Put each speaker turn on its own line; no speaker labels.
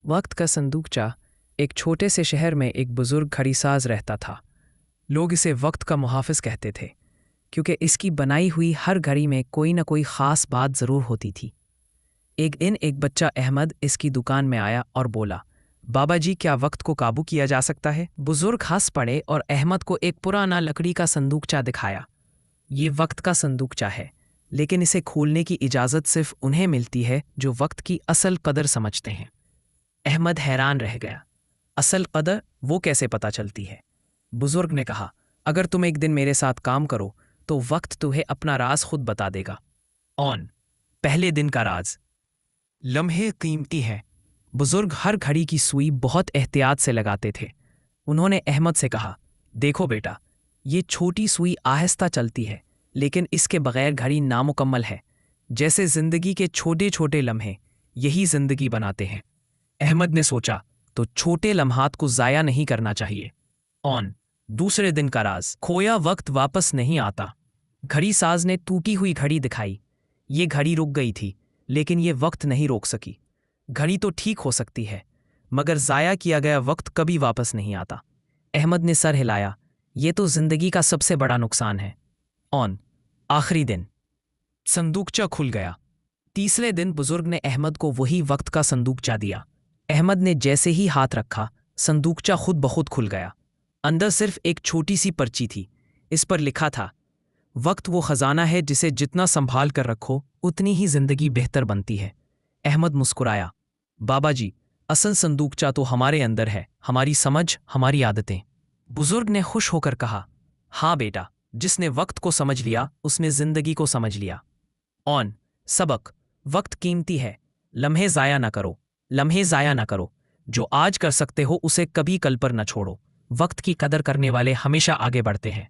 वक्त का संदूकचा। एक छोटे से शहर में एक बुजुर्ग घड़ीसाज रहता था। लोग इसे वक्त का मुहाफिज कहते थे, क्योंकि इसकी बनाई हुई हर घड़ी में कोई न कोई ख़ास बात ज़रूर होती थी। एक दिन एक बच्चा अहमद इसकी दुकान में आया और बोला, बाबा जी, क्या वक्त को काबू किया जा सकता है? बुजुर्ग हंस पड़े और अहमद को एक पुराना लकड़ी का संदूकचा दिखाया। ये वक्त का संदूकचा है, लेकिन इसे खोलने की इजाज़त सिर्फ उन्हें मिलती है जो वक्त की असल कदर समझते हैं। अहमद हैरान रह गया। असल कदर वो कैसे पता चलती है? बुजुर्ग ने कहा, अगर तुम एक दिन मेरे साथ काम करो तो वक्त तुम्हें अपना राज खुद बता देगा। पहले दिन का राज। लम्हे कीमती हैं। बुजुर्ग हर घड़ी की सुई बहुत एहतियात से लगाते थे। उन्होंने अहमद से कहा, देखो बेटा, ये छोटी सुई आहिस्ता चलती है, लेकिन इसके बगैर घड़ी नामुकम्मल है। जैसे जिंदगी के छोटे छोटे लम्हे यही जिंदगी बनाते हैं। अहमद ने सोचा, तो छोटे लम्हात को ज़ाया नहीं करना चाहिए। दूसरे दिन का राज। खोया वक्त वापस नहीं आता। घड़ी साज ने टूटी हुई घड़ी दिखाई। ये घड़ी रुक गई थी, लेकिन ये वक्त नहीं रोक सकी। घड़ी तो ठीक हो सकती है, मगर ज़ाया किया गया वक्त कभी वापस नहीं आता। अहमद ने सर हिलाया, ये तो जिंदगी का सबसे बड़ा नुकसान है। आखिरी दिन। संदूकचा खुल गया। तीसरे दिन बुजुर्ग ने अहमद को वही वक्त का संदूकचा दिया। अहमद ने जैसे ही हाथ रखा, संदूकचा खुद ब खुद खुल गया। अंदर सिर्फ एक छोटी सी पर्ची थी। इस पर लिखा था, वक्त वो खजाना है जिसे जितना संभाल कर रखो उतनी ही जिंदगी बेहतर बनती है। अहमद मुस्कुराया, बाबा जी, असल संदूकचा तो हमारे अंदर है, हमारी समझ, हमारी आदतें। बुजुर्ग ने खुश होकर कहा, हाँ बेटा, जिसने वक्त को समझ लिया उसने जिंदगी को समझ लिया। सबक। वक्त कीमती है। लम्हे ज़ाया ना करो। लम्हे ज़ाया ना करो। जो आज कर सकते हो उसे कभी कल पर न छोड़ो। वक्त की कदर करने वाले हमेशा आगे बढ़ते हैं।